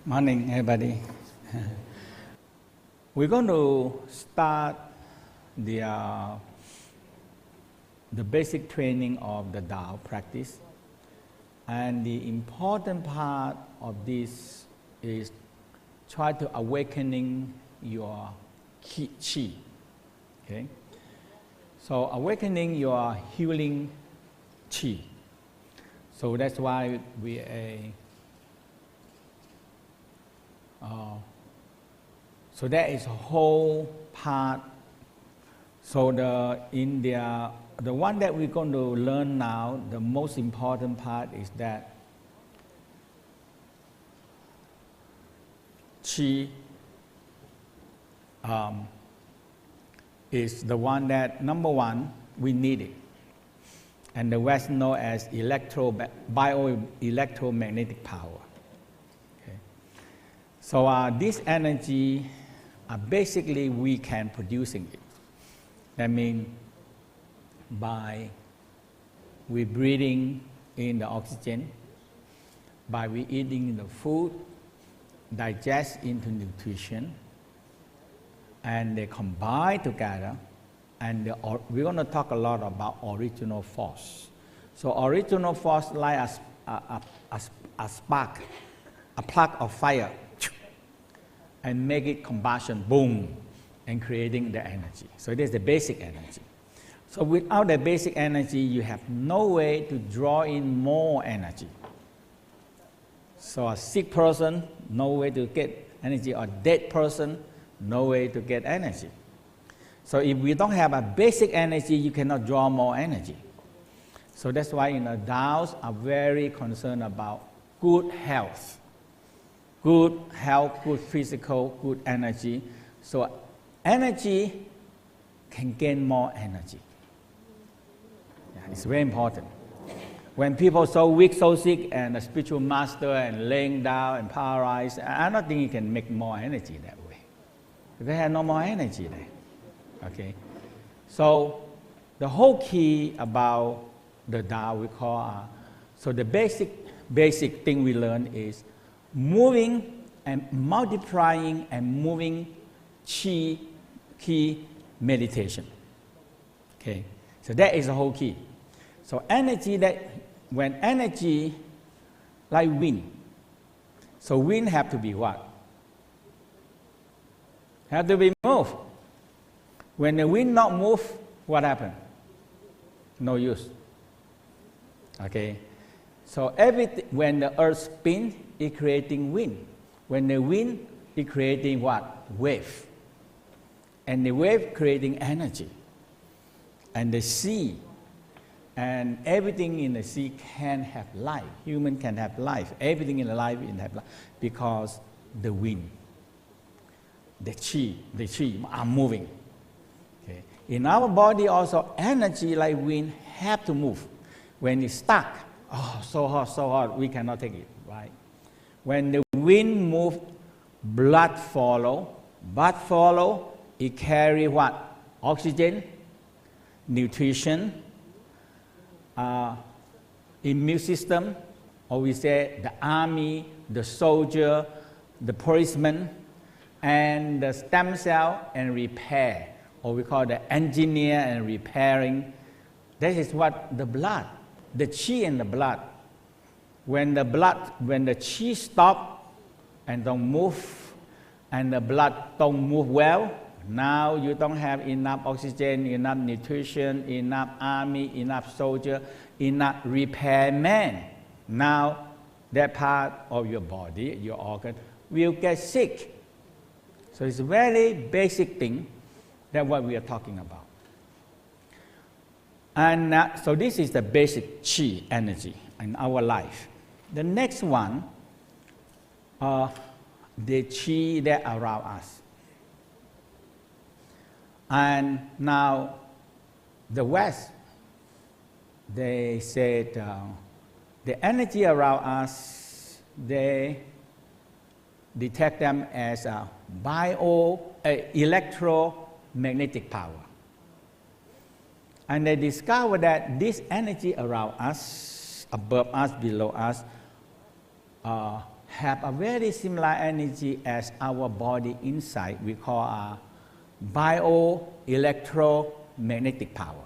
Morning, everybody. We're going to start the basic training of the Tao practice. And the important part of this is try to awakening your qi. Okay? So awakening your healing qi. So that's why so that is a whole part. So the one that we're going to learn now, the most important part is that qi is the one that, number one, we need it. And the West known as bioelectromagnetic power. Okay. So this energy, basically we can producing it. That means by we breathing in the oxygen, by we eating the food, digest into nutrition, and they combine together. And we're going to talk a lot about original force. So original force like a spark, a plug of fire, and make it combustion, boom, and creating the energy. So this is the basic energy. So without the basic energy, you have no way to draw in more energy. So a sick person, no way to get energy, or dead person, no way to get energy. So if we don't have a basic energy, you cannot draw more energy. So that's why Taoists are very concerned about good health. Good health, good physical, good energy. So energy can gain more energy. Yeah, it's very important. When people are so weak, so sick, and a spiritual master and laying down and paralyzed, I don't think you can make more energy that way. They have no more energy there. Okay, so the whole key about the Tao we call, so the basic thing we learn is moving and multiplying and moving qi meditation. Okay, so that is the whole key. So energy when energy like wind, so wind have to be what? Have to be moved. When the wind not move, what happens? No use. Okay, so when the earth spins, it creating wind. When the wind, it creating what? Wave. And the wave creating energy. And the sea, and everything in the sea can have life. Human can have life. Everything in the life can have life because the wind, the qi are moving. Okay. In our body also, energy like wind have to move. When it's stuck, so hot, we cannot take it, right? When the wind moves, blood follow. Blood follow, it carry what? Oxygen, nutrition, immune system, or we say the army, the soldier, the policeman, and the stem cell and repair, or we call the engineer and repairing. That is what the blood, the qi in the blood. When the qi stop and don't move, and the blood don't move well, now you don't have enough oxygen, enough nutrition, enough army, enough soldier, enough repairman. Now that part of your body, your organ, will get sick. So it's a very basic thing that what we are talking about. And so this is the basic qi energy in our life. The next one, the qi that around us. And now the West, they said the energy around us, they detect them as a electromagnetic power. And they discovered that this energy around us, above us, below us, have a very similar energy as our body inside. We call a bioelectromagnetic power.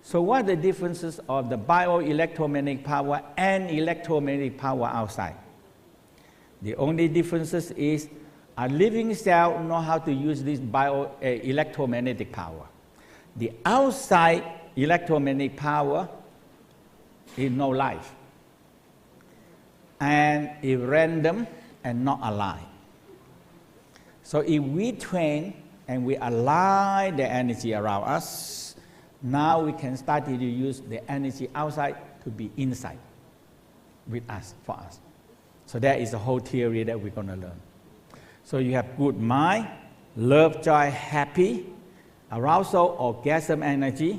So what are the differences of the bioelectromagnetic power and electromagnetic power outside? The only differences is a living cell know how to use this electromagnetic power. The outside electromagnetic power is no life. And is random and not aligned. So if we train and we align the energy around us, now we can start to use the energy outside to be inside with us, for us. So that is the whole theory that we're going to learn. So you have good mind, love, joy, happy, arousal, orgasm energy.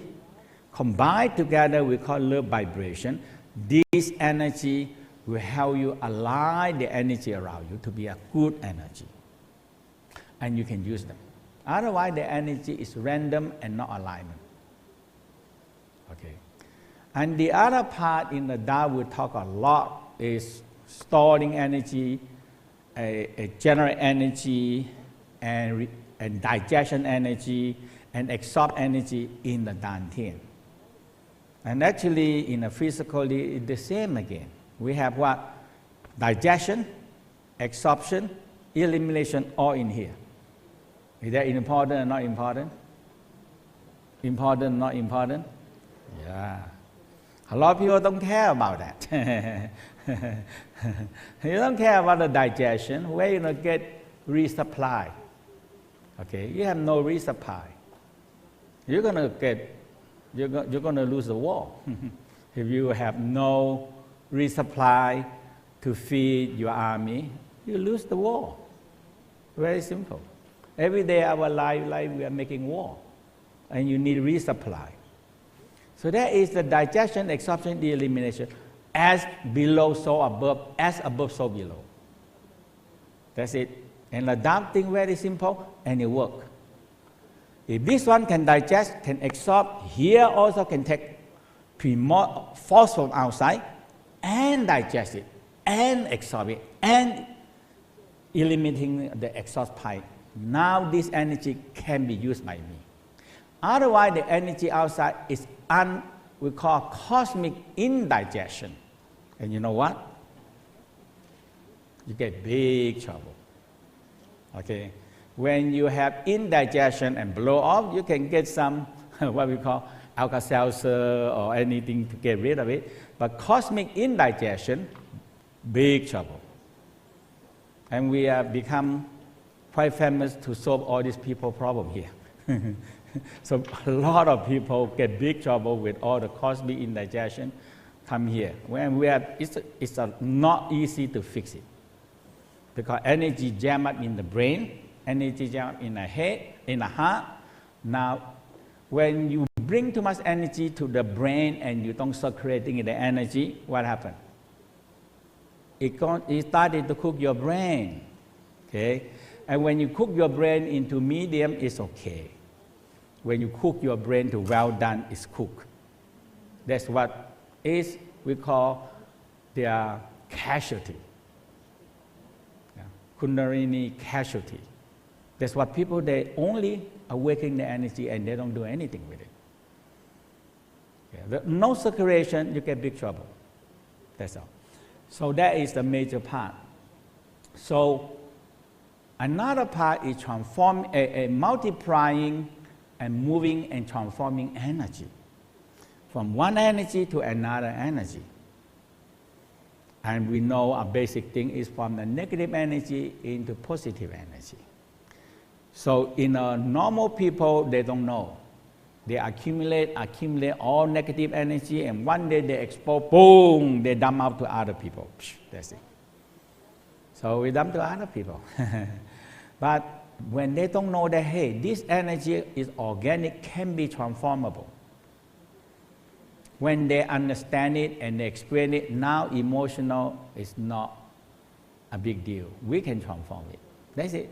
Combined together, we call love vibration. This energy will help you align the energy around you to be a good energy. And you can use them. Otherwise, the energy is random and not alignment. Okay. And the other part in the Tao we talk a lot is storing energy, generate energy, and digestion energy, and absorb energy in the Dantian. And actually, in the physically, it's the same again. We have what? Digestion, absorption, elimination, all in here. Is that important or not important? Important, not important? Yeah. A lot of people don't care about that. You don't care about the digestion. Where you going to get resupply? Okay, you have no resupply. You're going to lose the war. If you have no resupply to feed your army, you lose the war. Very simple. Every day our life we are making war, and you need resupply. So that is the digestion, absorption, the elimination. As below, so above. As above, so below. That's it. And the dark thing very simple, and it works. If this one can digest, can absorb, here also can take force from outside and digest it, and absorb it, and eliminating the exhaust pipe. Now this energy can be used by me. Otherwise, the energy outside is we call cosmic indigestion. And you know what? You get big trouble. Okay? When you have indigestion and blow off, you can get some what we call Alka-Seltzer or anything to get rid of it. But cosmic indigestion, big trouble. And we have become quite famous to solve all these people problem here. So a lot of people get big trouble with all the cosmic indigestion come here. When we have, it's not easy to fix it. Because energy jam up in the brain, energy jam up in the head, in the heart. Now, when you bring too much energy to the brain and you don't circulating the energy, what happens? It started to cook your brain. Okay? And when you cook your brain into medium, it's okay. When you cook your brain to well done, it's cooked. That's what is we call their casualty. Yeah. Kundalini casualty. That's what people, they only awaken the energy and they don't do anything with it. Yeah. No circulation, you get big trouble. That's all. So that is the major part. So another part is multiplying and moving and transforming energy from one energy to another energy. And we know a basic thing is from the negative energy into positive energy. So in a normal people, they don't know. They accumulate all negative energy, and one day they explode, boom, they dump out to other people. That's it. So we dump to other people. But when they don't know that, hey, this energy is organic, can be transformable. When they understand it and they explain it, now emotional is not a big deal. We can transform it. That's it.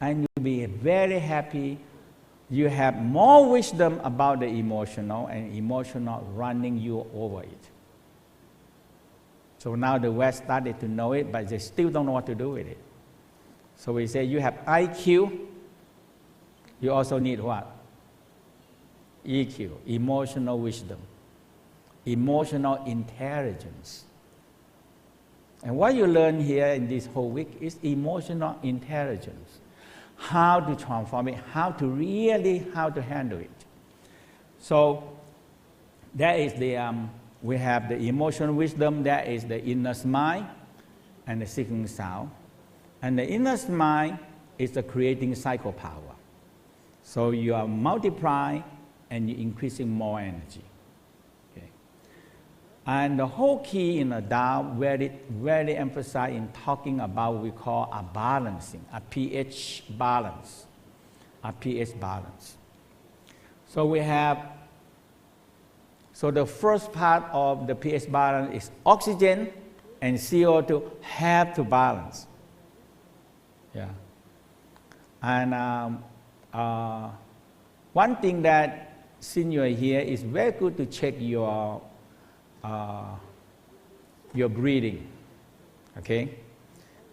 And you'll be very happy. You have more wisdom about the emotional, and emotional running you over it. So now the West started to know it, but they still don't know what to do with it. So we say you have IQ, you also need what? EQ, emotional wisdom, emotional intelligence. And what you learn here in this whole week is emotional intelligence. How to transform it, how to handle it. So that is we have the emotional wisdom, that is the inner mind and the seeking sound. And the inner mind is the creating cycle power. So you are multiplying and you're increasing more energy. Okay. And the whole key in the Tao, very emphasized in talking about what we call a balancing, a pH balance. A pH balance. So we have, so the first part of the pH balance is oxygen and CO2 have to balance. Yeah. And one thing that, since you are here, is very good to check your breathing. Okay?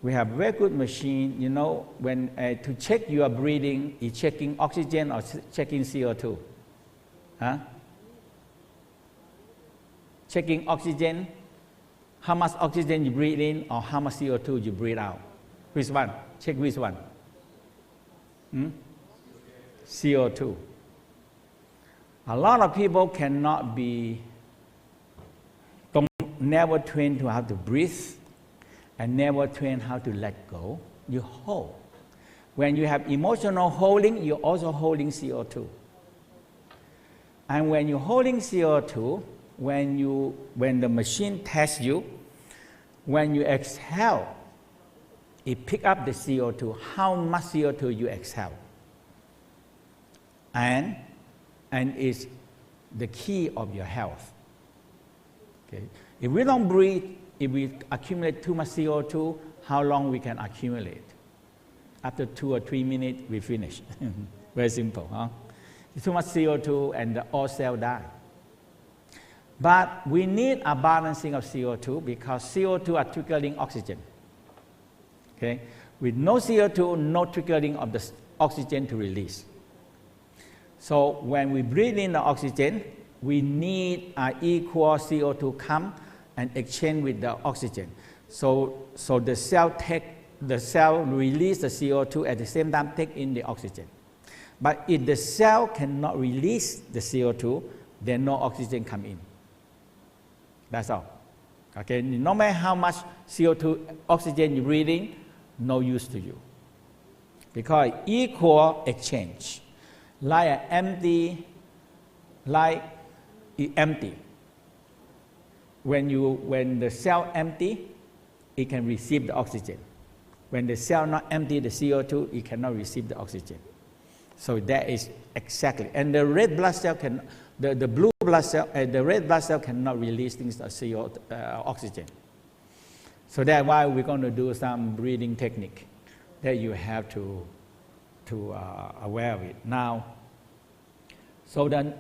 We have very good machine, you know, when to check your breathing, is checking oxygen or checking CO2? Huh? Checking oxygen, how much oxygen you breathe in or how much CO2 you breathe out? Which one? Check which one? CO2. A lot of people cannot never train to how to breathe and never train how to let go. You hold. When you have emotional holding, you're also holding CO2. And when you're holding CO2, when the machine tests you, when you exhale, it picks up the CO2, how much CO2 you exhale. And it's the key of your health. Okay? If we don't breathe, if we accumulate too much CO2, how long we can accumulate? After 2 or 3 minutes, we finish. Very simple, huh? Too much CO2 and all cells die. But we need a balancing of CO2 because CO2 are trickling oxygen. Okay? With no CO2, no trickling of the oxygen to release. So when we breathe in the oxygen, we need an equal CO2 come and exchange with the oxygen. So the cell release the CO2 at the same time take in the oxygen. But if the cell cannot release the CO2, then no oxygen come in. That's all. Okay, no matter how much CO2 oxygen you breathe in, no use to you. Because equal exchange. Like empty. When the cell empty, it can receive the oxygen. When the cell not empty the CO2, it cannot receive the oxygen. So that is exactly. And the red blood cell the blue blood cell, the red blood cell cannot release things oxygen. So that's why we're going to do some breathing technique that you have to aware of it. Now, so then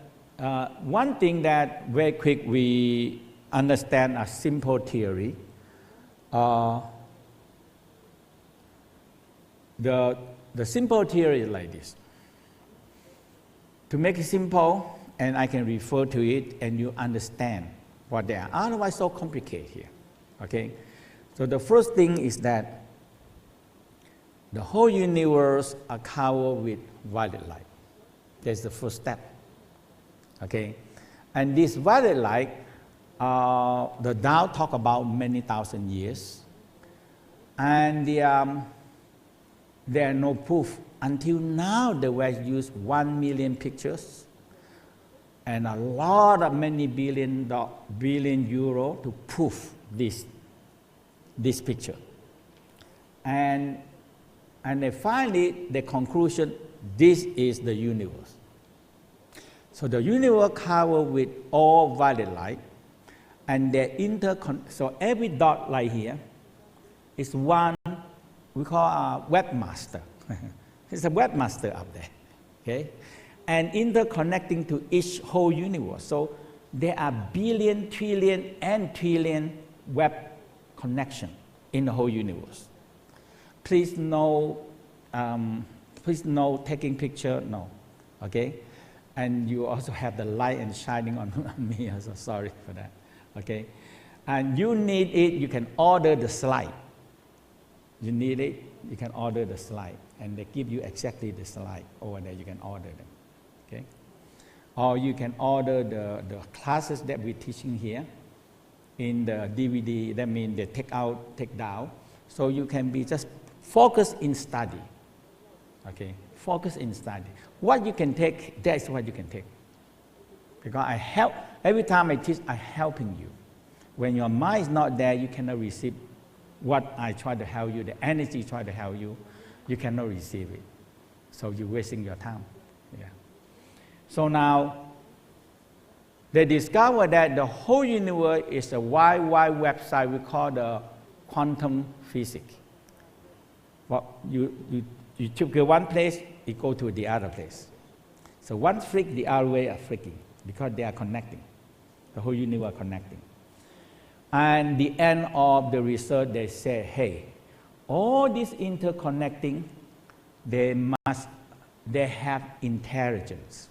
one thing that very quick we understand a simple theory. The simple theory is like this. To make it simple, and I can refer to it, and you understand what they are. Otherwise, so complicated here. Okay. So the first thing is that the whole universe are covered with violet light. That's the first step. Okay. And this violet light, the Tao talk about many thousand years, and there are no proof. Until now, the West used 1 million pictures and a lot of many billion euro to prove this picture. And then finally, the conclusion, this is the universe. So the universe covered with all violet light, and so every dot light here is one we call a webmaster. It's a webmaster up there, okay? And interconnecting to each whole universe. So there are billion, trillion, and trillion web connection in the whole universe. Please no taking picture, no, okay? And you also have the light and shining on me, so sorry for that, okay? And you need it, you can order the slide. You need it, you can order the slide, and they give you exactly the slide over there, you can order them, okay? Or you can order the classes that we're teaching here in the DVD, that means they take out, take down, so you can be just focused in study, okay? Focus in study. What you can take, that's what you can take. Because I help, every time I teach, I'm helping you. When your mind is not there, you cannot receive what I try to help you, the energy try to help you, you cannot receive it. So you're wasting your time. Yeah. So now, they discovered that the whole universe is a wide website we call the quantum physics. Well, you took one place, it go to the other place. So one flick, the other way are flicking, because they are connecting. The whole universe connecting. And the end of the research, they say, hey, all this interconnecting, they have intelligence.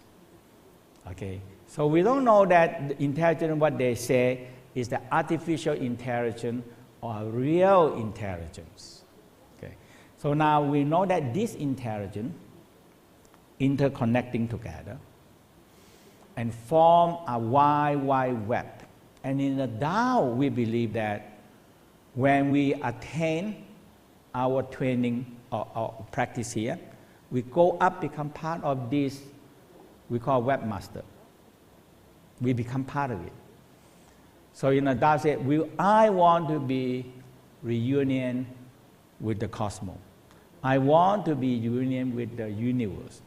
Okay, so we don't know that the intelligence, what they say, is the artificial intelligence or real intelligence. Okay, so now we know that this intelligence interconnecting together and form a wide web. And in the Tao, we believe that when we attain our training or practice here, we go up, become part of this, we call webmaster. We become part of it. So in the Tao said, I want to be reunion with the cosmos. I want to be union with the universe.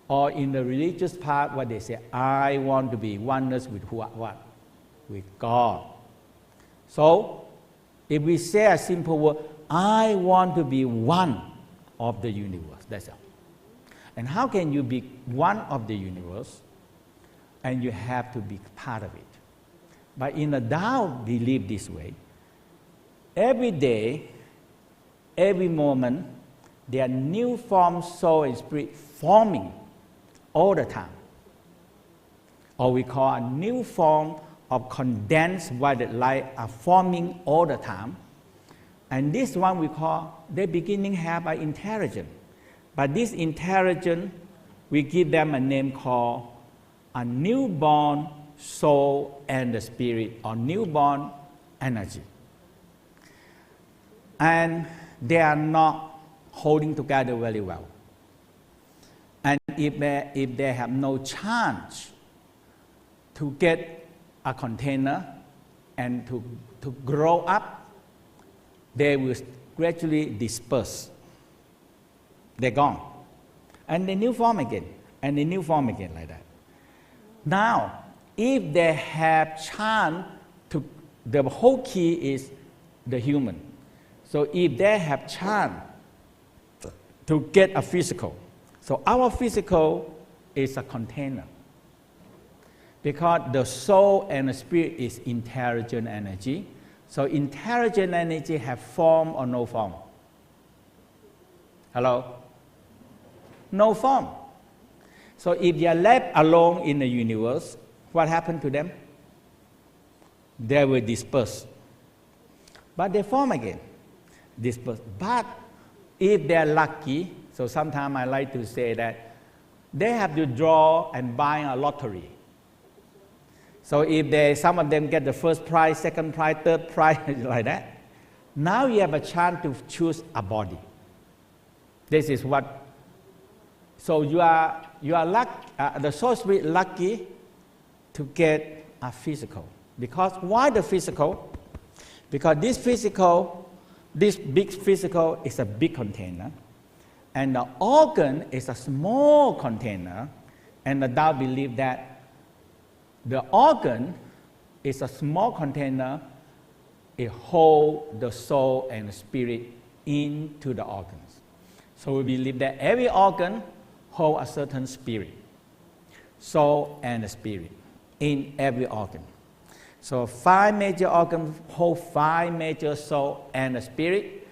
Or in the religious part, what they say, I want to be oneness with what? With God. So, if we say a simple word, I want to be one of the universe, that's all. And how can you be one of the universe? And you have to be part of it. But in the Tao, believe this way. Every day, every moment, there are new forms, soul and spirit forming all the time. Or we call a new form of condensed violet light are forming all the time. And this one we call, they beginning have an intelligence. But this intelligence, we give them a name called a newborn soul and the spirit, or newborn energy. And they are not holding together very well. And if they have no chance to get a container and to grow up, they will gradually disperse. They're gone. And they new form again, and they new form again like that. Now, if they have chance to, the whole key is the human. So if they have chance to get a physical, so our physical is a container. Because the soul and the spirit is intelligent energy. So intelligent energy have form or no form? Hello? No form. So if they are left alone in the universe, what happened to them? They will disperse. But they form again. Disperse. But if they are lucky, so sometimes I like to say that they have to draw and buy a lottery. So if some of them get the first prize, second prize, third prize, like that, now you have a chance to choose a body. This is what, so you are lucky, the soul spirit lucky to get a physical. Because why the physical? Because this big physical is a big container, and the organ is a small container, and the Tao believe that the organ is a small container, it holds the soul and the spirit into the organs. So we believe that every organ holds a certain spirit, soul and spirit in every organ. So 5 major organs hold 5 major soul and spirit.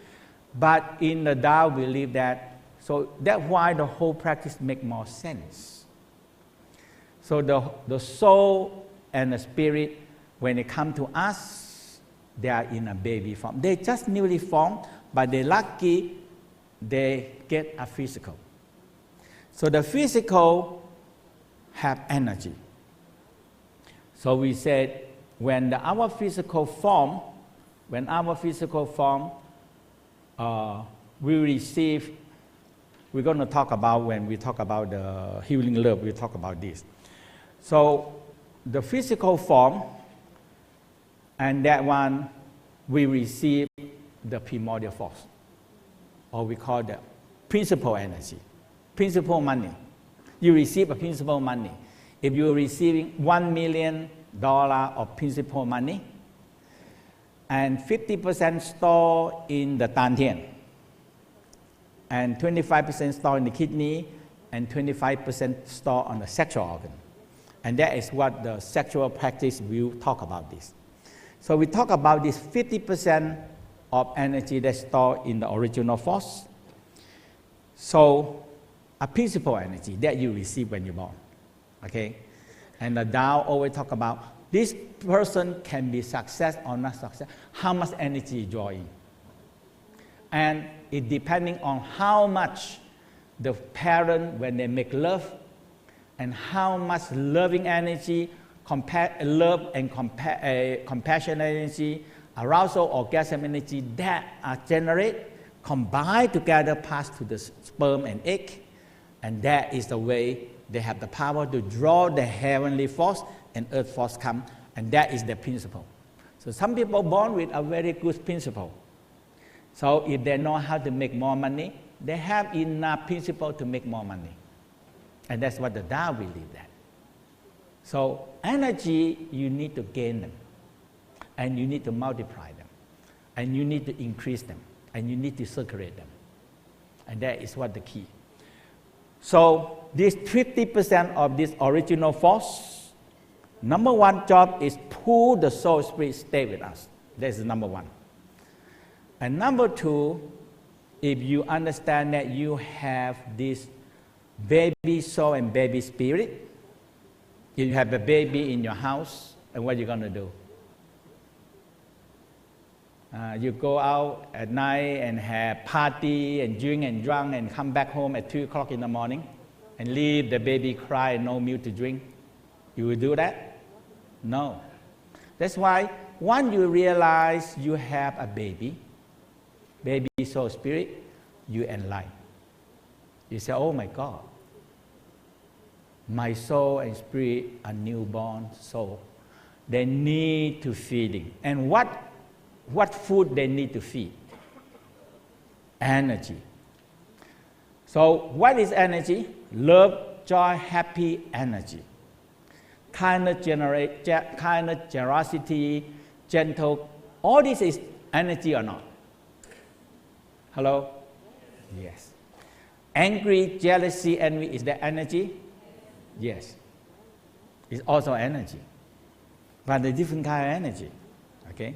But in the Tao, we believe that, so that's why the whole practice makes more sense. So the soul and the spirit, when they come to us, they are in a baby form. They just newly formed, but they're lucky they get a physical. So the physical have energy. So we said, when our physical form, we receive, we're going to talk about, when we talk about the healing love, we'll talk about this. So the physical form, and that one, we receive the primordial force, or we call the principal energy, principal money. You receive a principal money. If you're receiving $1 million of principal money, and 50% stored in the dantian, and 25% stored in the kidney, and 25% stored on the sexual organ. And that is what the sexual practice will talk about this. So we talk about this 50% of energy that's stored in the original force. So a principal energy that you receive when you're born. Okay? And the Tao always talk about this person can be success or not success, how much energy you draw in. And it depending on how much the parent, when they make love, and how much loving energy, love and compassion energy, arousal, orgasm energy that are generated, combined together, pass to the sperm and egg, and that is the way they have the power to draw the heavenly force and earth force come, and that is the principle. So some people born with a very good principle. So if they know how to make more money, they have enough principle to make more money. And that's what the Tao believe that. So energy, you need to gain them, and you need to multiply them, and you need to increase them, and you need to circulate them. And that is what the key. So this 50% of this original force, number one job is pull the soul spirit stay with us. That is number one. And number two, if you understand that you have this baby soul and baby spirit, you have a baby in your house, and what are you going to do? You go out at night and have party and drink and drunk and come back home at 2 o'clock in the morning and leave the baby cry and no milk to drink. You will do that? No. That's why once you realize you have a baby soul spirit, you enlighten. You say, oh my God, my soul and spirit are newborn soul. They need to feeding. And what food they need to feed? Energy. So what is energy? Love, joy, happy energy. Kindness, generosity, gentle. All this is energy or not? Hello? Yes. Angry, jealousy, envy, is that energy? Yes. It's also energy. But a different kind of energy. Okay?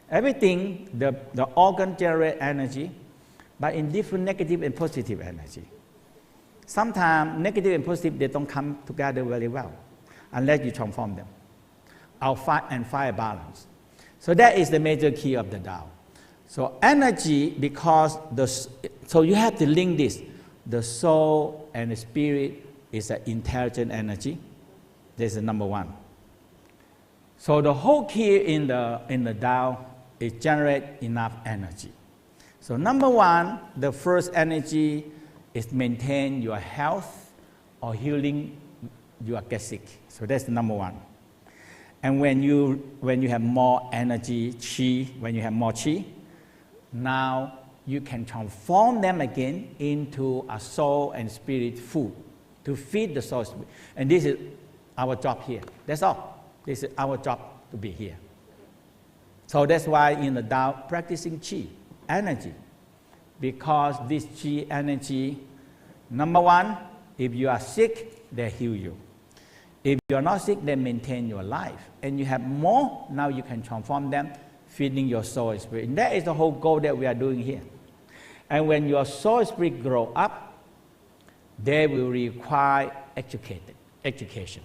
Everything, the organ generate energy, but in different negative and positive energy. Sometimes negative and positive, they don't come together very well unless you transform them. Fire balance. So that is the major key of the Tao. So energy, because so you have to link this. The soul and the spirit is an intelligent energy. This is number one. So the whole key in the Tao is generate enough energy. So number one, the first energy is maintain your health or healing you get sick. So that's the number one. And when you have more energy, chi, when you have more chi, now you can transform them again into a soul and spirit food to feed the soul spirit. And this is our job here. That's all. This is our job to be here. So that's why in the Tao, practicing chi, energy. Because this chi energy, number one, if you are sick, they heal you. If you're not sick, then maintain your life. And you have more, now you can transform them, feeding your soul and spirit. And that is the whole goal that we are doing here. And when your soul and spirit grow up, they will require education.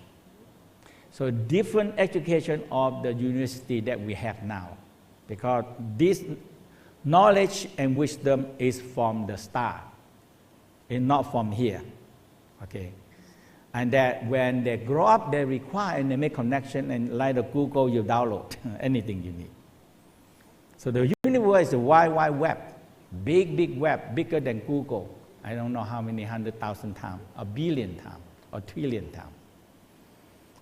So different education of the university that we have now. Because this knowledge and wisdom is from the star. It's not from here. Okay? And that when they grow up, they require and they make connection, and like the Google, you download anything you need. So the universe is a wide web, big web, bigger than Google. I don't know how many 100,000 times, a billion times, or trillion times.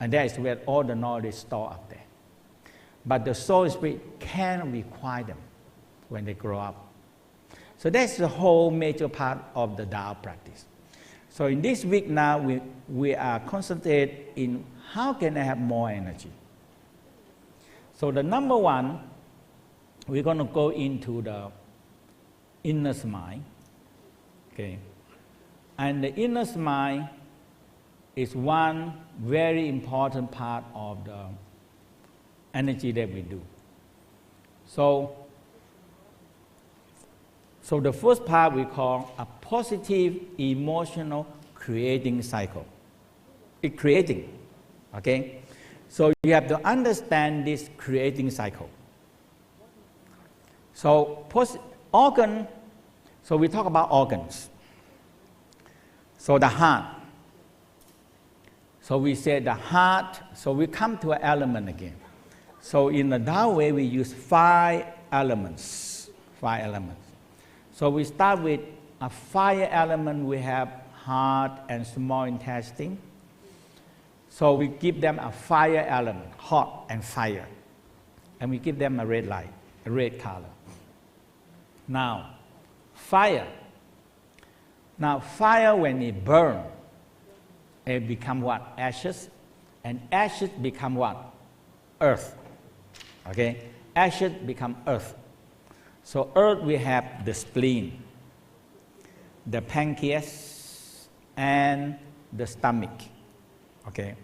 And that is where all the knowledge is stored up there. But the soul spirit can require them when they grow up. So that's the whole major part of the Tao practice. So in this week now, we are concentrated in how can I have more energy. So the number one, we're going to go into the inner mind. Okay. And the inner mind is one very important part of the energy that we do. So the first part we call a positive emotional creating cycle. It's creating, okay? So you have to understand this creating cycle. So organ, so we talk about organs. So the heart. So we say the heart, so we come to an element again. So in the Tao way, we use 5 elements. 5 elements. So we start with a fire element. We have heart and small intestine. So we give them a fire element, hot and fire. And we give them a red light, a red color. Now, fire. Now, fire, when it burns, it become what? Ashes. And ashes become what? Earth. Okay? Ashes become earth. So earth, we have the spleen, the pancreas, and the stomach. Okay?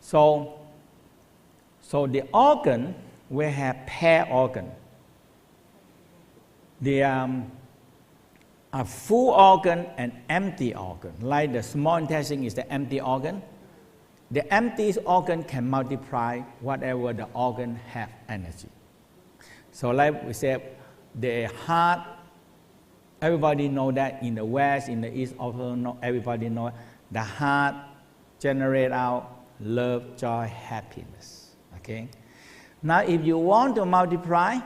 So the organ, we have pair organ. A full organ and empty organ. Like the small intestine is the empty organ. The empty organ can multiply whatever the organ have energy. So like we said, the heart, everybody know that in the West, in the East, also know, everybody know the heart generate out love, joy, happiness. Okay? Now if you want to multiply,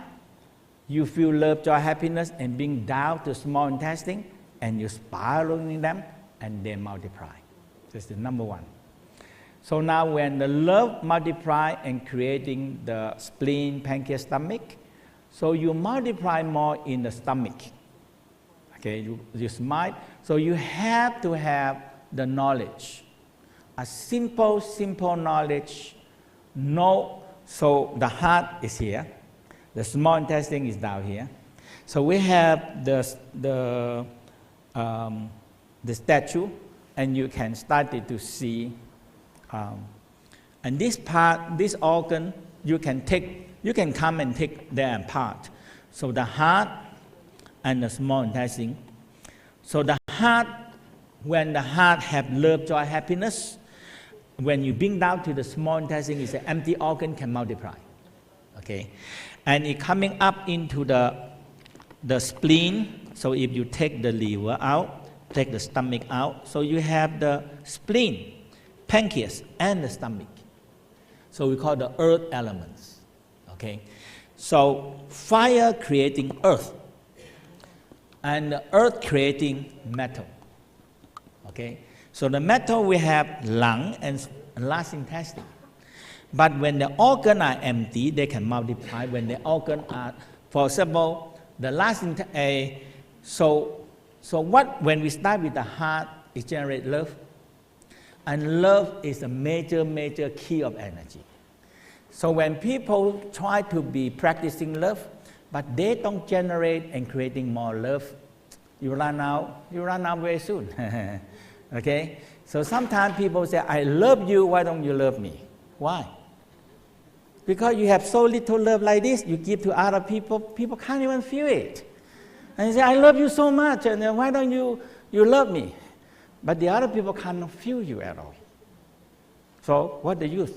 you feel love, joy, happiness, and being down to small intestine, and you spiraling them, and they multiply. That's the number one. So now when the love multiply and creating the spleen, pancreas, stomach, so you multiply more in the stomach. Okay, you smile. So you have to have the knowledge. A simple knowledge. No, so the heart is here. The small intestine is down here. So we have the statue, and you can start to see. And this part, this organ, you can come and take them apart. So the heart and the small intestine. So the heart, when the heart have love, joy, happiness, when you bring down to the small intestine, it's an empty organ can multiply. Okay, and it coming up into the spleen. So if you take the liver out, take the stomach out, so you have the spleen, pancreas, and the stomach. So we call the earth elements. Okay, so fire creating earth, and the earth creating metal. Okay, so the metal we have lung and large intestine. But when the organs are empty, they can multiply. When the organs are, for example, the last when we start with the heart, it generates love. And love is a major key of energy. So when people try to be practicing love, but they don't generate and creating more love, you run out very soon. Okay? So sometimes people say, I love you, why don't you love me? Why? Because you have so little love like this, you give to other people, people can't even feel it. And you say, I love you so much, and why don't you love me? But the other people cannot feel you at all. So what's the use?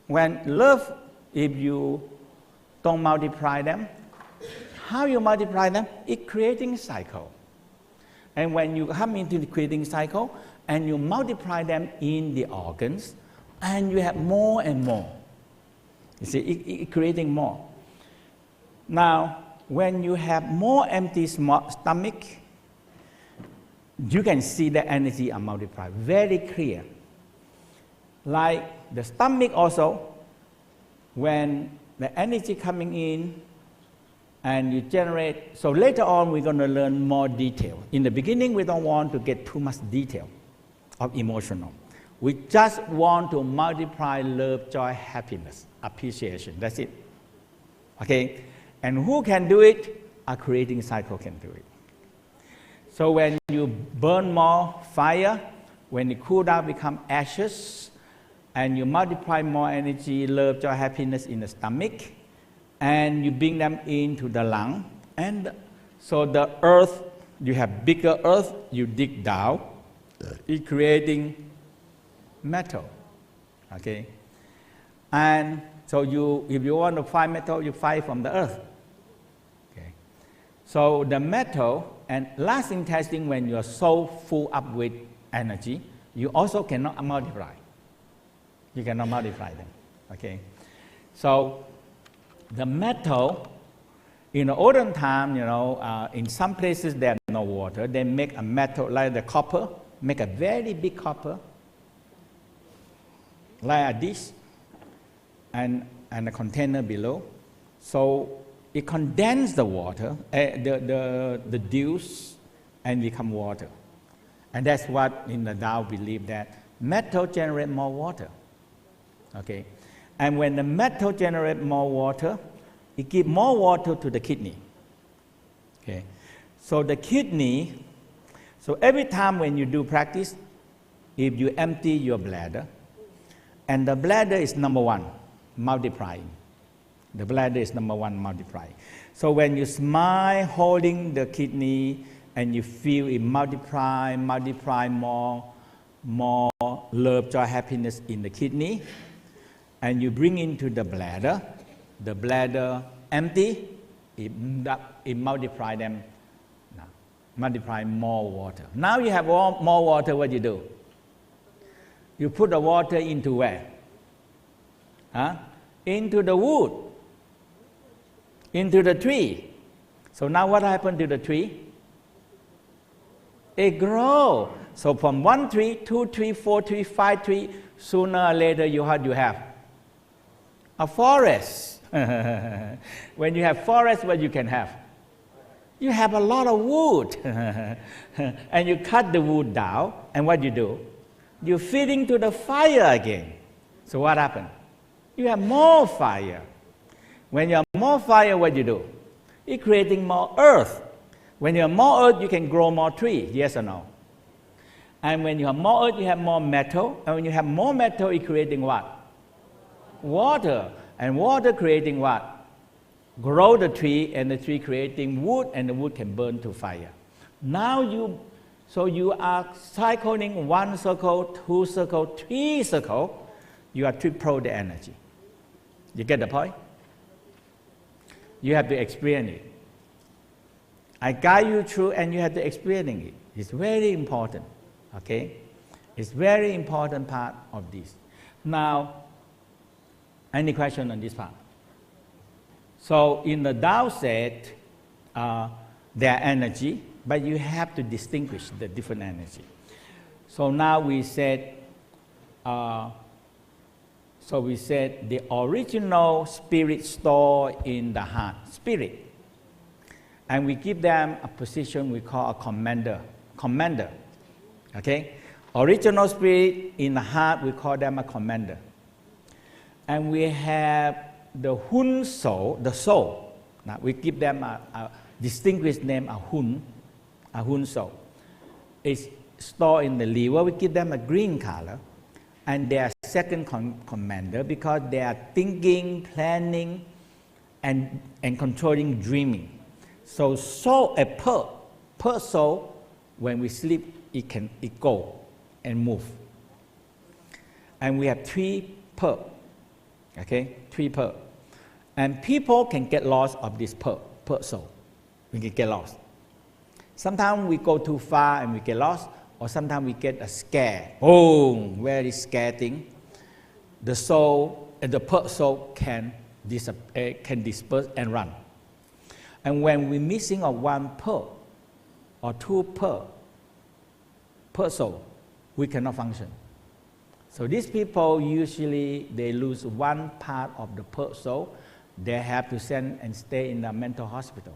When love, if you don't multiply them, how you multiply them? It's creating a cycle. And when you come into the creating cycle, and you multiply them in the organs, and you have more and more. You see, it's creating more. Now, when you have more empty stomach, you can see the energy are multiplied very clear. Like the stomach also, when the energy coming in and you generate, so later on we're going to learn more detail. In the beginning we don't want to get too much detail of emotional. We just want to multiply love, joy, happiness, appreciation, that's it. Okay? And who can do it? A creating cycle can do it. So when you burn more fire, when it cool down, become ashes, and you multiply more energy, love, joy, happiness in the stomach, and you bring them into the lung, and so the earth, you have bigger earth, you dig down, it's creating metal, okay? And so if you want to find metal, you find from the earth, okay? So the metal, and lasting testing, when you're so full up with energy, you also cannot multiply. You cannot multiply them, okay? So the metal, in the olden time, in some places there no water, they make a metal like the copper, make a very big copper, like a dish, and a container below. So it condenses the water, the dews, and become water. And that's what in the Tao believe, that metal generates more water. Okay, and when the metal generates more water, it gives more water to the kidney. Okay, so the kidney, so every time when you do practice, if you empty your bladder, and the bladder is number one, multiplying. The bladder is number one, multiplying. So when you smile holding the kidney, and you feel it multiply more love, joy, happiness in the kidney, and you bring into the bladder empty, it multiply them, multiply more water. Now you have more water, what you do? You put the water into where? Into the wood, into the tree. So now what happened to the tree? It grows. So from 1 tree, 2 tree, 4 tree, 5 tree, sooner or later you have a forest. When you have forest, what you can have? You have a lot of wood. And you cut the wood down, and what you do? You feed into the fire again. So what happened? You have more fire. When you have more fire, what you do? You're creating more earth. When you have more earth, you can grow more trees, yes or no? And when you have more earth, you have more metal. And when you have more metal, you're creating what? Water. And water creating what? Grow the tree, and the tree creating wood, and the wood can burn to fire. Now you are cycling 1 circle, 2 circle, 3 circle. You are triple the energy. You get the point? You have to experience it. I guide you through, and you have to experience it. It's very important, okay? It's very important part of this. Now, any question on this part? So in the Tao said, their energy, but you have to distinguish the different energy. So now we said, the original spirit stored in the heart, spirit. And we give them a position we call a commander. Okay? Original spirit in the heart, we call them a commander. And we have the Hun soul, the soul. Now we give them a distinguished name, a Hun soul. It's stored in the liver, we give them a green color. And they are second commander because they are thinking, planning, and controlling dreaming. So soul, a per soul, when we sleep, it go and move. And we have 3 per, okay, 3 per. And people can get lost of this per soul. We can get lost. Sometimes we go too far and we get lost, or sometimes we get a scare. Oh, very scary thing. The soul, the per soul can disperse and run. And when we're missing of 1 per or 2 per soul, we cannot function. So these people usually they lose 1 part of the per soul. They have to send and stay in the mental hospital.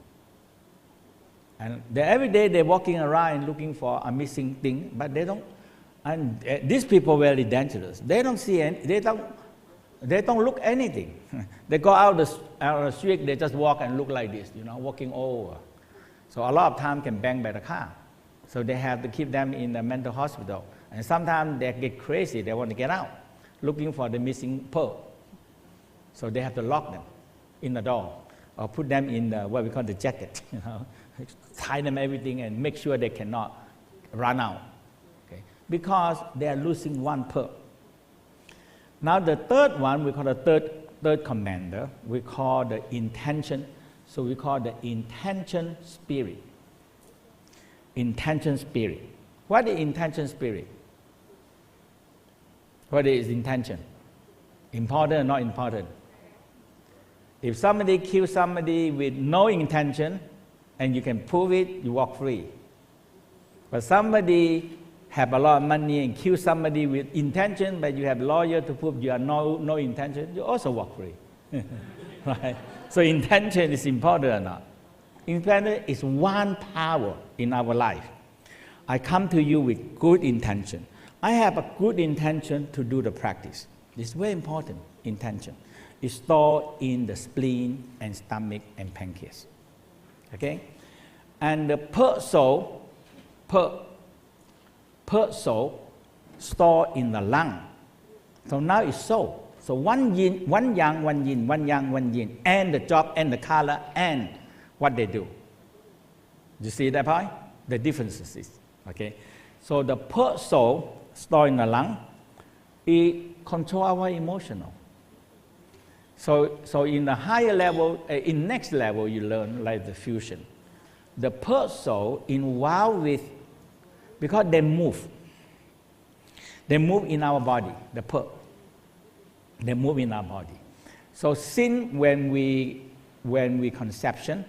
And every day they're walking around and looking for a missing thing, but they don't. And these people are very dangerous. They don't see any, they don't look anything. They go out the street, they just walk and look like this, walking over. So a lot of time can bang by the car. So they have to keep them in the mental hospital. And sometimes they get crazy, they want to get out, looking for the missing pearl. So they have to lock them in the door, or put them in the, what we call the jacket, tie them everything and make sure they cannot run out, okay? Because they are losing 1 pearl. Now the third one, we call the third commander, we call the intention. So we call the intention spirit. Intention spirit. What is intention spirit? What is intention? Important or not important? If somebody kills somebody with no intention, and you can prove it, you walk free. But somebody have a lot of money and kill somebody with intention, but you have lawyer to prove you have no intention, you also walk free. Right? So intention is important or not? Intention is 1 power in our life. I come to you with good intention. I have a good intention to do the practice. It's very important, intention. It's stored in the spleen and stomach and pancreas. Okay? And the per soul stored in the lung. So now it's soul. So 1 yin, 1 yang, 1 yin, 1 yang, 1 yin, and the job and the color and what they do. You see that point? The differences. Okay? So the per soul stored in the lung, it controls our emotional. So in the higher level, in next level, you learn like the fusion. The per soul involved with, because they move in our body, the per. They move in our body. So since when we conception,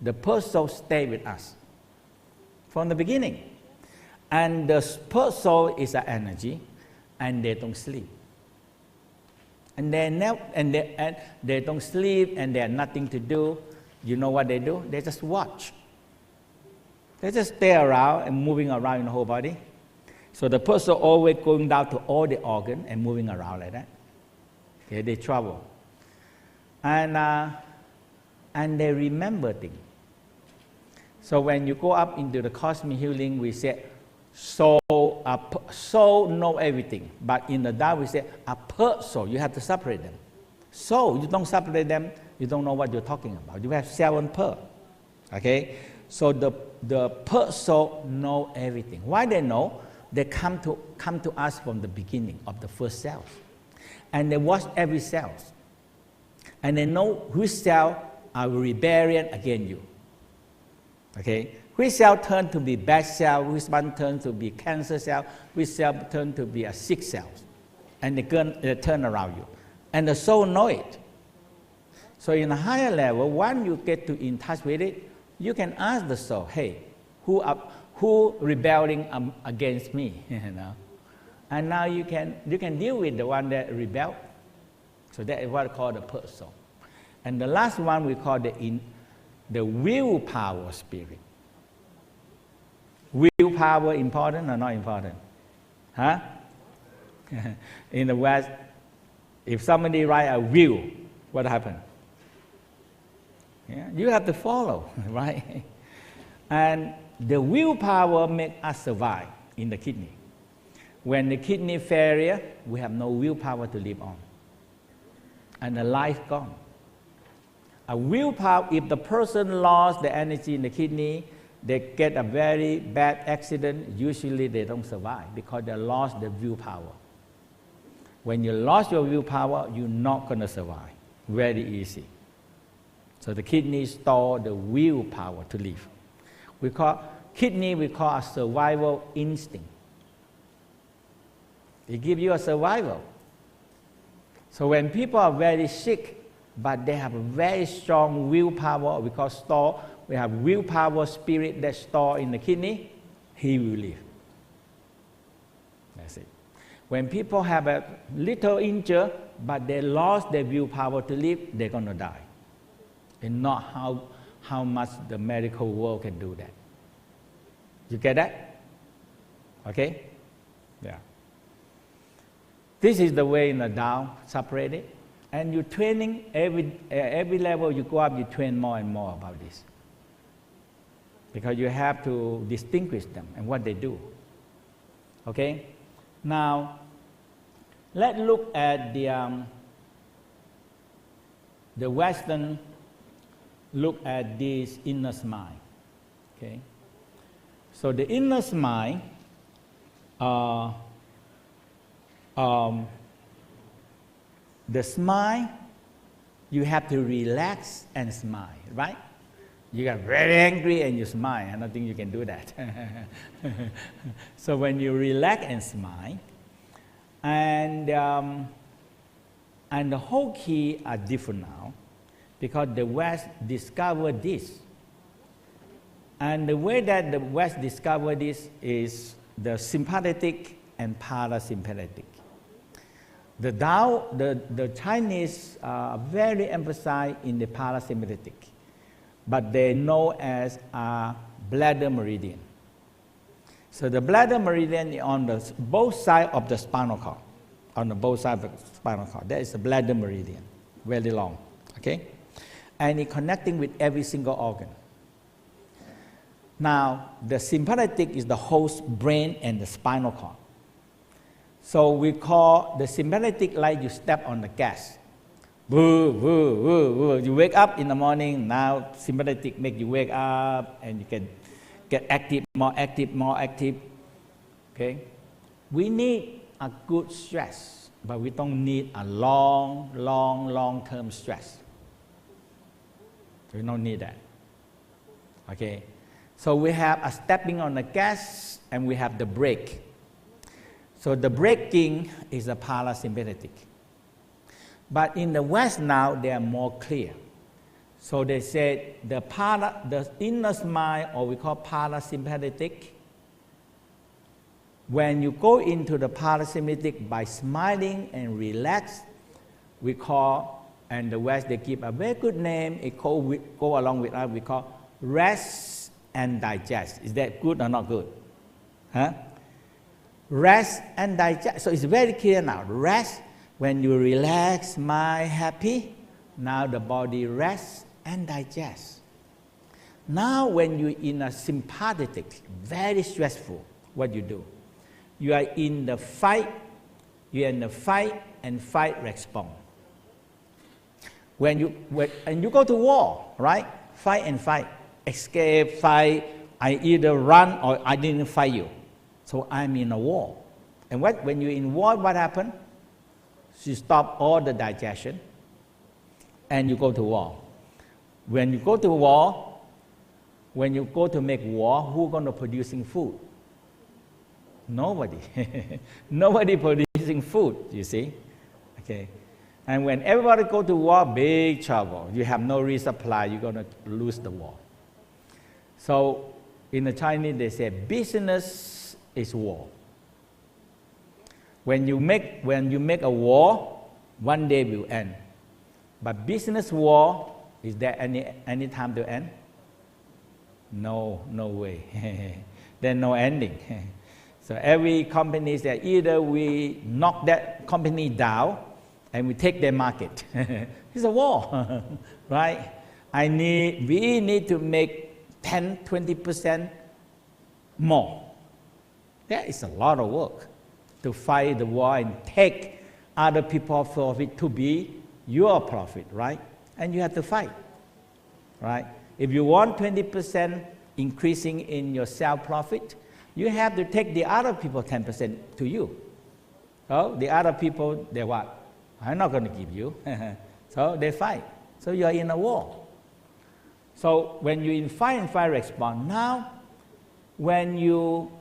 the per soul stay with us from the beginning. And the per soul is an energy, and they don't sleep. And they don't sleep, and they have nothing to do. You know what they do? They just watch. They just stay around and moving around in the whole body. So the person always going down to all the organs and moving around like that. Okay, they travel. And they remember things. So when you go up into the cosmic healing, we say, soul know everything. But in the Tao, we say, a per soul. You have to separate them. Soul, you don't separate them, you don't know what you're talking about. You have 7 per. Okay? So the per soul know everything. Why they know? They come to us from the beginning of the first cells. And they watch every cell. And they know which cell are rebellion against you. Okay? Which cell turn to be bad cell, which one turn to be cancer cell, which cell turn to be a sick cell. And they turn around you. And the soul know it. So in a higher level, when you get in touch with it, you can ask the soul, hey, who rebelling against me? And now you can deal with the one that rebelled. So that is what I call the per soul. And the last one we call the willpower spirit. Willpower important or not important? Huh? In the West, if somebody write a will, what happens? Yeah, you have to follow, right? And the willpower makes us survive. in the kidney. When the kidney failure, we have no willpower to live on. And the life gone. A willpower, if the person lost the energy in the kidney, they get a very bad accident, usually they don't survive because they lost the willpower. When you lost your willpower, you're not going to survive. Very easy. So the kidney store the willpower to live. We call a survival instinct. It gives you a survival. So when people are very sick, but they have a very strong willpower, we have willpower spirit that store in the kidney, he will live. That's it. When people have a little injury, but they lost their willpower to live, they're going to die. And not how much the medical world can do that. You get that? Okay? Yeah. This is the way in the Tao separated. And you're training, every level you go up, you train more and more about this. Because you have to distinguish them and what they do. Okay? Now, let's look at the Western look at this inner mind. Okay? So the inner mind, the smile, you have to relax and smile, right? You get very angry and you smile. I don't think you can do that. So when you relax and smile, and the whole key are different now, because the West discovered this. And the way that the West discovered this is the sympathetic and parasympathetic. The Tao, the Chinese are very emphasized in the parasympathetic, but they know as a bladder meridian. So the bladder meridian is on both sides of the spinal cord. On the both sides of the spinal cord, there is a bladder meridian, very long, okay? And it's connecting with every single organ. Now, the sympathetic is the whole brain and the spinal cord. So we call the sympathetic like you step on the gas. Woo, woo, woo, woo. You wake up in the morning, now sympathetic make you wake up and you can get active, more active, more active. Okay? We need a good stress, but we don't need a long-term stress. We don't need that. Okay? So we have a stepping on the gas and we have the brake. So the braking is a parasympathetic. But in the West now, they are more clear. So they say the inner mind, or we call parasympathetic, when you go into the parasympathetic by smiling and relax, we call, and the West they give a very good name, it go along with us, we call rest and digest. Is that good or not good? Huh? Rest and digest. So it's very clear now. Rest, when you relax, smile, happy, now the body rests and digests. Now when you're in a sympathetic, very stressful, what you do? You are in the fight, and fight response. And you go to war, right? Fight and fight. Escape, fight, I either run or I didn't fight you. So I'm in a war. And when you're in war, what happens? You stop all the digestion and you go to war. When you go to war, when you go to make war, who's going to producing food? Nobody. Nobody producing food, you see. Okay. And when everybody go to war, big trouble. You have no resupply, you're going to lose the war. So in the Chinese, they say business is war. When you make a war, one day will end. But business war, is there any time to end? No way. There's no ending. So every company says either we knock that company down and we take their market. It's a war, right? We need to make 10-20% more. That is a lot of work to fight the war and take other people's profit to be your profit, right? And you have to fight, right? If you want 20% increasing in your sell profit, you have to take the other people 10% to you. So the other people, they what? I'm not going to give you. So they fight. So you're in a war. So when you in fight and fire response, now when you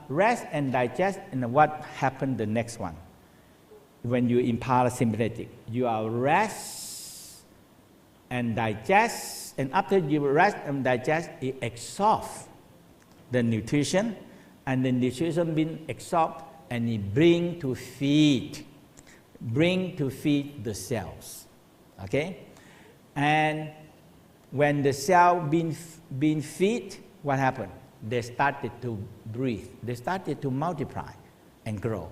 rest and digest, and what happened the next one? When you in parasympathetic, you are rest and digest, and after you rest and digest, it absorbs the nutrition, and the nutrition being absorbed, and it bring to feed the cells, okay? And when the cell being fed, what happened? They started to breathe. They started to multiply and grow.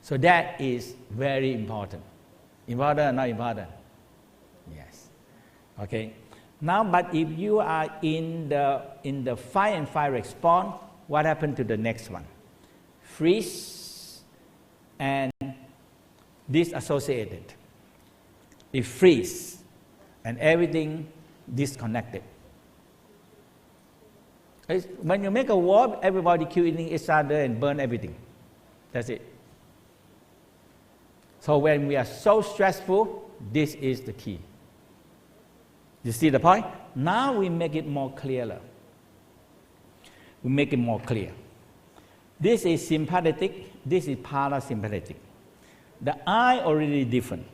So that is very important. Important or not important? Yes. Okay. Now, but if you are in the fight and flight response, what happened to the next one? Freeze and disassociated. It freeze and everything disconnected. When you make a war, everybody killing each other and burn everything. That's it. So when we are so stressful, this is the key. You see the point? Now we make it more clearer. We make it more clear. This is sympathetic, this is parasympathetic. The I already different.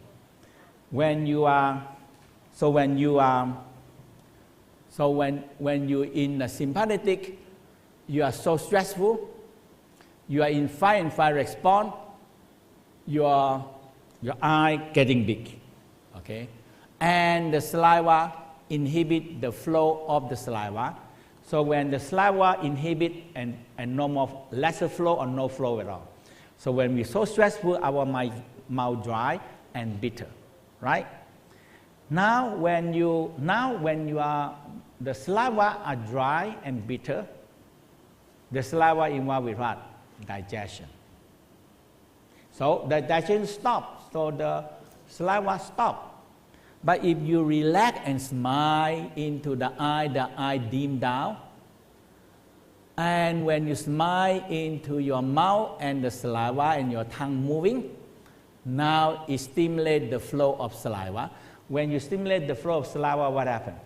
When you in the sympathetic, you are so stressful, you are in fight and flight response, your eye getting big, okay? And the saliva inhibit the flow of the saliva. So when the saliva inhibit and no more, lesser flow or no flow at all. So when we're so stressful, our mouth dry and bitter, right? Now when the saliva are dry and bitter, the saliva involved with what? Digestion. So the digestion stops, so the saliva stops. But if you relax and smile into the eye dim down. And when you smile into your mouth and the saliva and your tongue moving, now it stimulates the flow of saliva. When you stimulate the flow of saliva, what happens?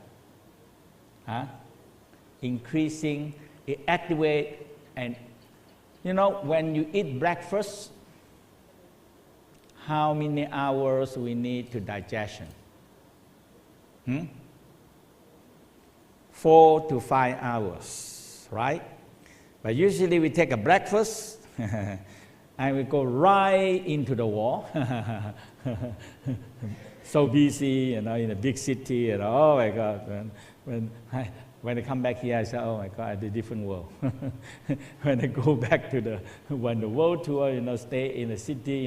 Increasing, it activates, and when you eat breakfast, how many hours we need to digestion? 4 to 5 hours, right? But usually we take a breakfast and we go right into the war. So busy, in a big city, oh my God. When I come back here, I say, oh my God, it's a different world. When I go back to the world tour, stay in the city,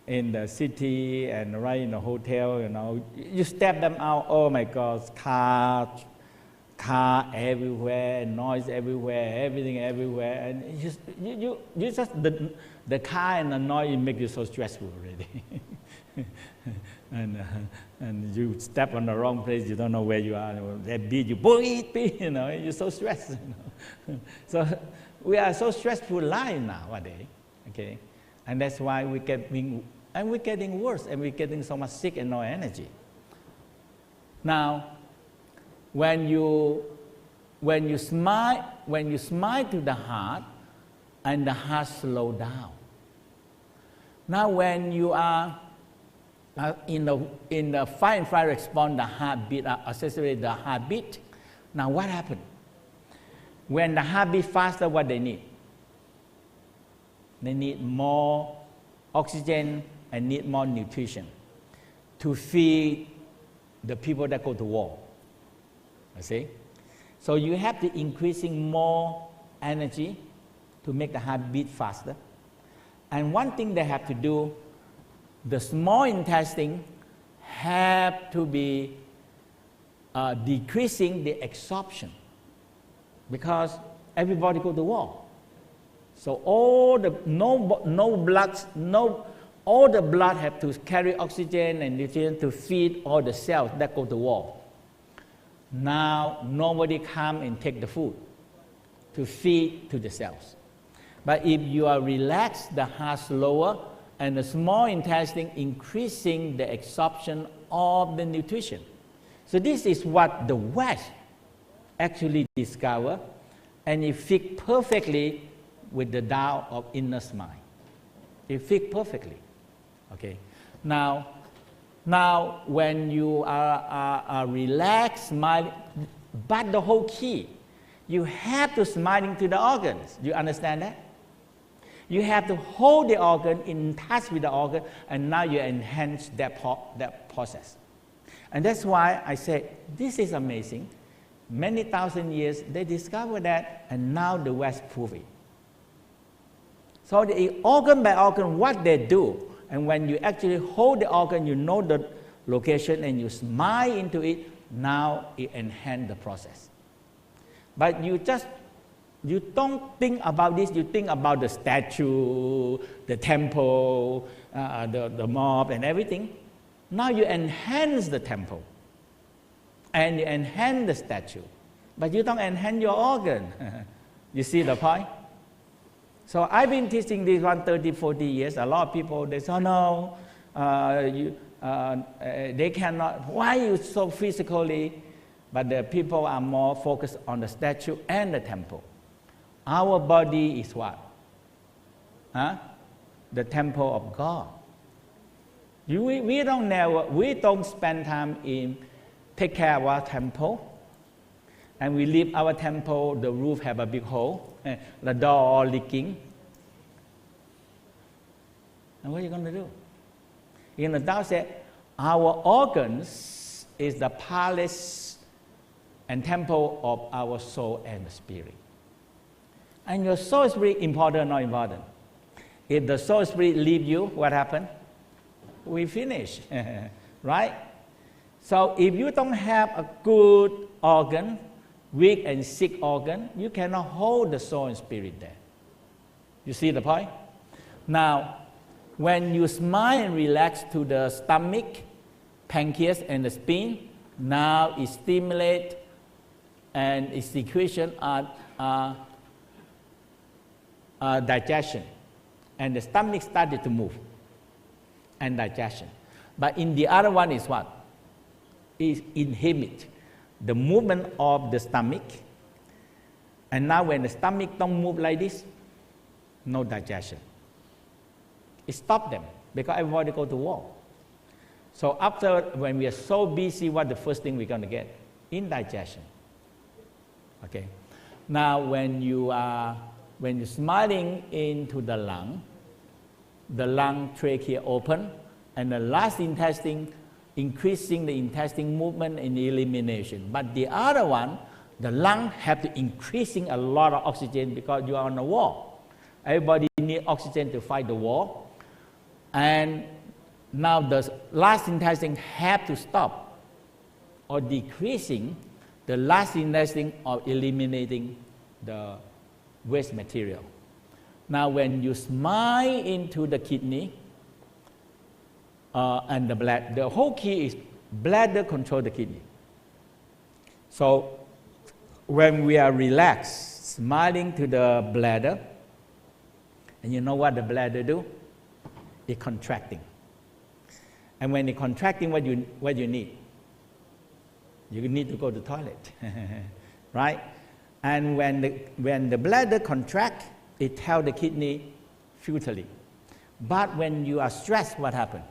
and right in the hotel, you step them out, oh my God, car everywhere, noise everywhere, everything everywhere, and you just the car and the noise make you so stressful already. And you step on the wrong place, you don't know where you are. They beat you, you're so stressed. So we are so stressful life nowadays, okay, and that's why we're getting worse, and we're getting so much sick and no energy. Now, when you smile to the heart, and the heart slow down. Now, when you are in the fight and flight response, the heartbeat accelerate the heartbeat. Now, what happened? When the heart beat faster, what they need? They need more oxygen and need more nutrition to feed the people that go to war. You see? So you have to increasing more energy to make the heart beat faster. And one thing they have to do, the small intestine have to be decreasing the absorption, because everybody go to war. So all the all the blood have to carry oxygen and nutrients to feed all the cells that go to wall. Now nobody come and take the food to feed to the cells. But if you are relaxed, the heart slower, and the small intestine increasing the absorption of the nutrition. So this is what the West actually discovered, and it fits perfectly with the Tao of inner mind. It fits perfectly. Okay. Now when you are relaxed, smiling, but the whole key, you have to smile into the organs. You understand that? You have to hold the organ, in touch with the organ, and now you enhance that process. And that's why I say, this is amazing. Many thousand years, they discovered that, and now the West prove it. So the organ by organ, what they do, and when you actually hold the organ, you know the location, and you smile into it, now it enhances the process. But you don't think about this, you think about the statue, the temple, the mob and everything. Now you enhance the temple and you enhance the statue, but you don't enhance your organ. You see the point? So I've been teaching this 30, 40 years. A lot of people, they say, oh no, they cannot, why you so physically? But the people are more focused on the statue and the temple. Our body is what? The temple of God. We don't spend time in take care of our temple, and we leave our temple, the roof have a big hole, the door leaking. And what are you going to do? In the Tao said, our organs is the palace and temple of our soul and spirit. And your soul spirit, important or not important? If the soul spirit leave you, what happened? We finish, right? So if you don't have a good organ, weak and sick organ, you cannot hold the soul and spirit there. You see the point? Now, when you smile and relax to the stomach, pancreas and the spleen, now it stimulates and its secretion are digestion, and the stomach started to move and digestion. But in the other one is what? It inhibit the movement of the stomach, and now when the stomach don't move like this, no digestion. It stops them because everybody go to war. So after, when we are so busy, what the first thing we're going to get? Indigestion. Okay. Now when you're smiling into the lung trachea open, and the last intestine increasing the intestine movement and elimination. But the other one, the lung have to increasing a lot of oxygen because you are on a war. Everybody need oxygen to fight the war. And now the last intestine have to stop or decreasing the last intestine or eliminating the waste material. Now when you smile into the kidney and the blood, the whole key is bladder control the kidney. So when we are relaxed, smiling to the bladder, and you know what the bladder do? It's contracting. And when it's contracting, what you need? You need to go to the toilet, right? And when the bladder contracts, it tells the kidney futilely. But when you are stressed, what happens?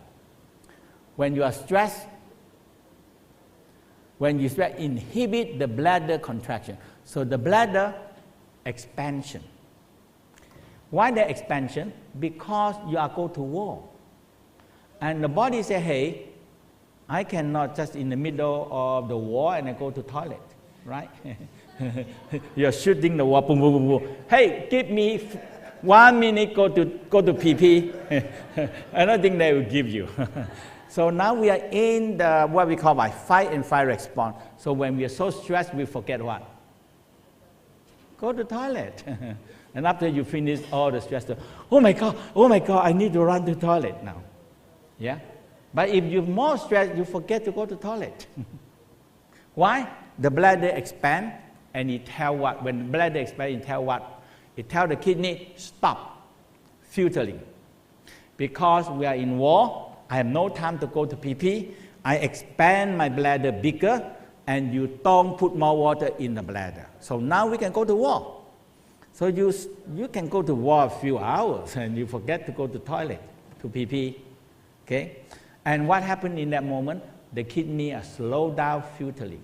When you are stressed, inhibit the bladder contraction. So the bladder expansion. Why the expansion? Because you are go to war. And the body say, hey, I cannot just in the middle of the war and I go to toilet, right? You're shooting the war, boom, boom, boom, boom. Hey, give me 1 minute, go to pee. I don't think they will give you. So now we are in the what we call by fight and flight response. So when we are so stressed, we forget what? Go to toilet. And after you finish all the stress, oh my God, I need to run to the toilet now. Yeah? But if you're more stressed, you forget to go to the toilet. Why? The bladder expands, and it tells what? When the bladder expands, it tells what? It tells the kidney, stop filtering. Because we are in war, I have no time to go to pee. I expand my bladder bigger, and you don't put more water in the bladder. So now we can go to war. So you can go to war a few hours, and you forget to go to the toilet, to pee. Okay? And what happened in that moment? The kidney are slow down filtering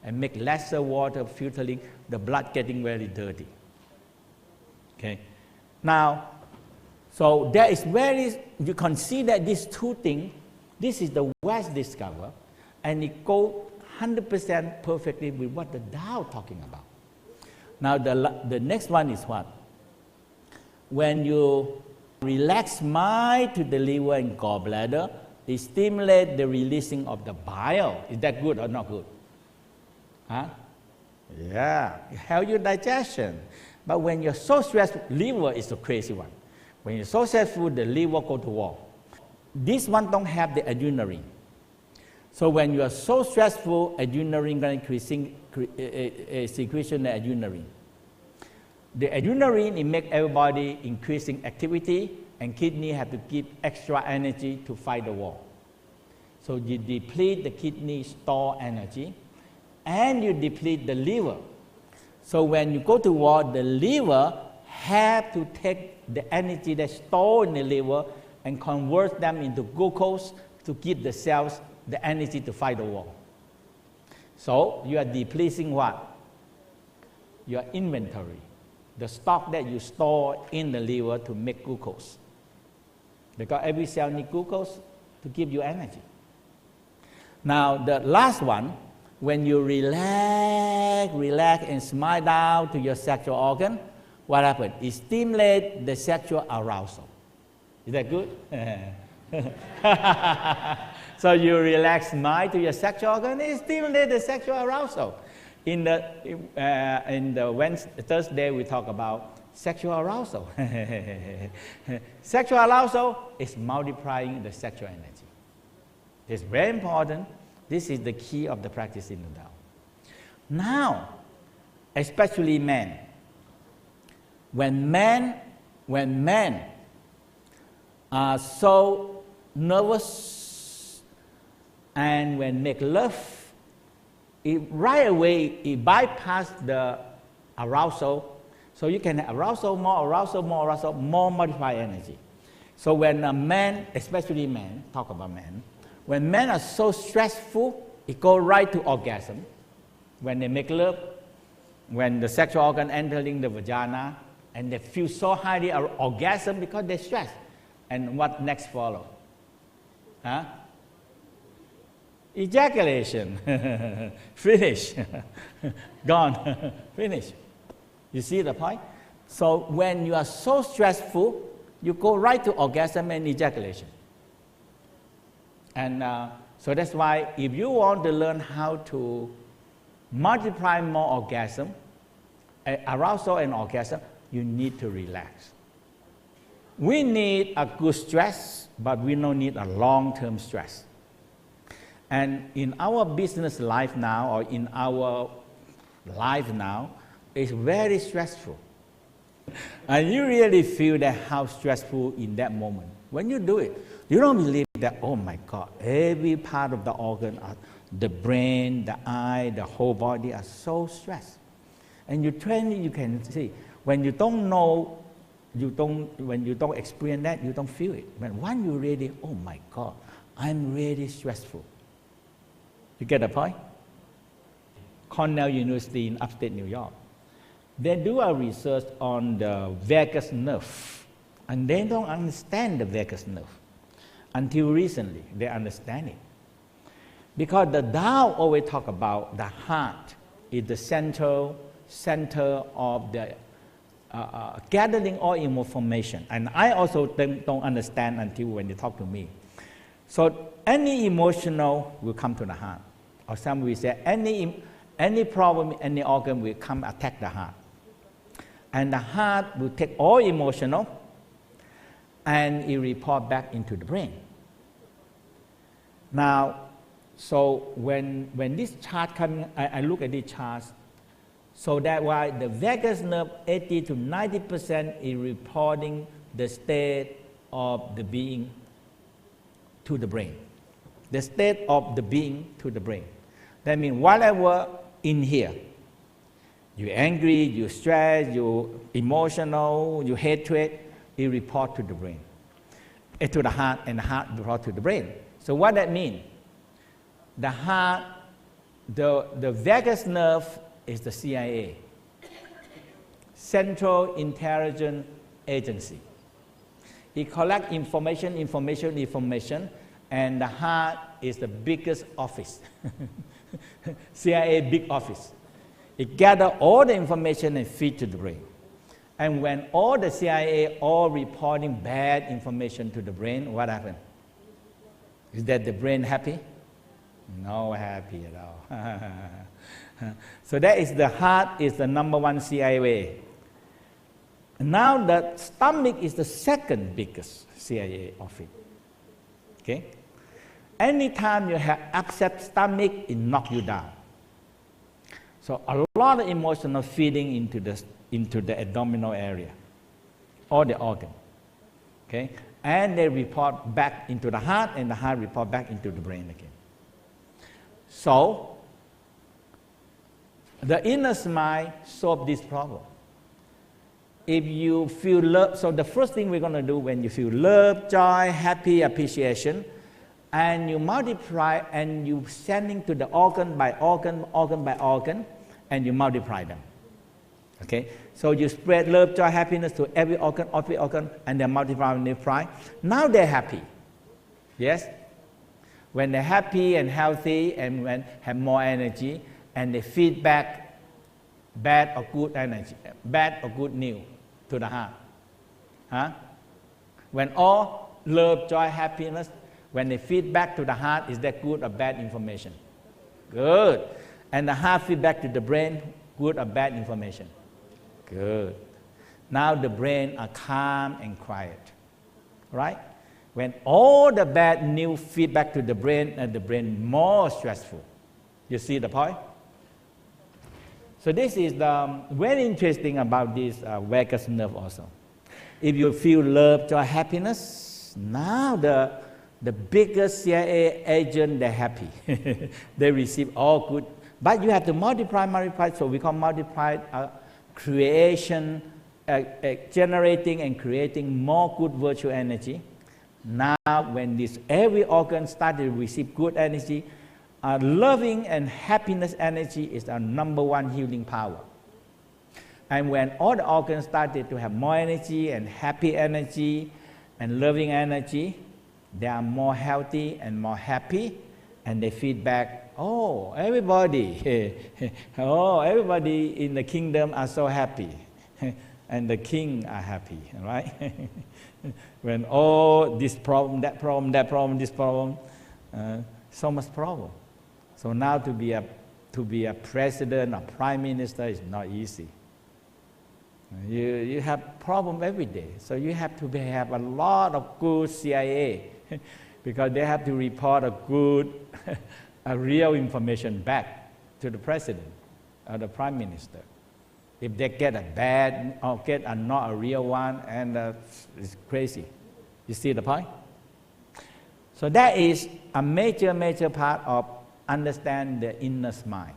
and make lesser water filtering, the blood getting very dirty. Okay? Now, so there is you can see that these two things, this is the West discover, and it goes 100% perfectly with what the Tao talking about. Now the next one is what? When you relax mind to the liver and gallbladder, it stimulates the releasing of the bile. Is that good or not good? Huh? Yeah, it helps your digestion. But when you're so stressed, liver is the crazy one. When you're so stressful, the liver go to war. This one don't have the adrenaline. So when you are so stressful, adrenaline going increasing secretion of adrenaline. The adrenaline, it make everybody increasing activity, and kidney have to give extra energy to fight the war. So you deplete the kidney store energy, and you deplete the liver. So when you go to war, the liver have to take the energy that's stored in the liver and convert them into glucose to give the cells the energy to fight the war. So you are depleting what? Your inventory, the stock that you store in the liver to make glucose. Because every cell needs glucose to give you energy. Now the last one, when you relax and smile down to your sexual organ, what happens? It stimulates the sexual arousal. Is that good? So you relax mind to your sexual organ, it stimulates the sexual arousal. In the Thursday, we talk about sexual arousal. Sexual arousal is multiplying the sexual energy. It's very important. This is the key of the practice in the Tao. Now, especially men. When men are so nervous and when make love, right away it bypass the arousal. So you can have arousal, more multiply energy. So when a man, especially men, talk about men, when men are so stressful, it goes right to orgasm. When they make love, when the sexual organ entering the vagina, and they feel so highly orgasm because they're stressed. And what next follow? Huh? Ejaculation. Finish. Gone. Finish. You see the point? So when you are so stressful, you go right to orgasm and ejaculation. And so that's why if you want to learn how to multiply more orgasm, arousal and orgasm, you need to relax. We need a good stress, but we don't need a long-term stress. And in our business life now, or in our life now, it's very stressful. And you really feel that how stressful in that moment. When you do it, you don't believe that, oh my God, every part of the organ, the brain, the eye, the whole body are so stressed. And you train it, you can see. When you don't know, when you don't experience that, you don't feel it. But when you really, oh my God, I'm really stressful. You get the point? Cornell University in upstate New York. They do a research on the vagus nerve, and they don't understand the vagus nerve. Until recently, they understand it. Because the Tao always talk about the heart is the center of the gathering all information. And I also don't understand until when they talk to me. So any emotional will come to the heart. Or some will say any problem, any organ will come attack the heart. And the heart will take all emotional and it report back into the brain. Now, so when this chart comes, I look at this chart, so that why the vagus nerve 80 to 90% is reporting the state of the being to the brain. The state of the being to the brain. That means whatever in here, you're angry, you're stressed, you're emotional, you're hatred, it report to the brain, to the heart, and the heart report to the brain. So what that means? The heart, the vagus nerve is the CIA, Central Intelligence Agency. It collects information, and the heart is the biggest office. CIA big office. It gathers all the information and feeds to the brain. And when all the CIA all reporting bad information to the brain, what happens? Is that the brain happy? No happy at all. So that is the heart is the number one CIA. Now the stomach is the second biggest CIA office. Okay? Anytime you have upset stomach, it knocks you down. So a lot of emotional feeding into the abdominal area, all the organ. Okay? And they report back into the heart, and the heart report back into the brain again. So the inner mind solves this problem. If you feel love, so the first thing we're going to do when you feel love, joy, happy, appreciation, and you multiply and you sending to the organ by organ, and you multiply them. Okay? So you spread love, joy, happiness to every organ, and they multiply. Now they're happy. Yes? When they're happy and healthy and when have more energy, and they feed back bad or good energy, bad or good news to the heart. Huh? When all love, joy, happiness, when they feed back to the heart, is that good or bad information? Good. And the heart feed back to the brain, good or bad information? Good. Now the brain are calm and quiet. Right? When all the bad news feed back to the brain, and the brain more stressful. You see the point? So this is the very interesting about this vagus nerve also. If you feel love, joy, happiness, now the biggest CIA agent, they're happy. They receive all good. But you have to multiply, so we call multiply creation, generating and creating more good virtual energy. Now when this every organ started to receive good energy, loving and happiness energy is our number one healing power. And when all the organs started to have more energy and happy energy and loving energy, they are more healthy and more happy, and they feed back, oh, everybody in the kingdom are so happy, and the king are happy, right? When all this problem, that problem, this problem, so much problem. So now to be a president or prime minister is not easy. You have problem every day, so you have to have a lot of good CIA because they have to report a real information back to the president or the prime minister. If they get a bad or get a not a real one, and it's crazy. You see the point? So that is a major part of understand the inner mind.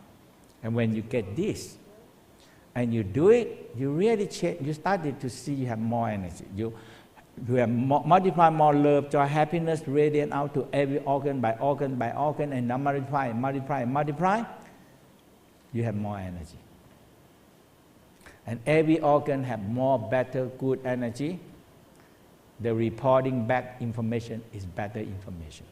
And when you get this, and you do it, you really change. You started to see you have more energy. You have multiply more love, joy, happiness, radiate out to every organ by organ, and now multiply. You have more energy. And every organ have more better, good energy. The reporting back information is better information.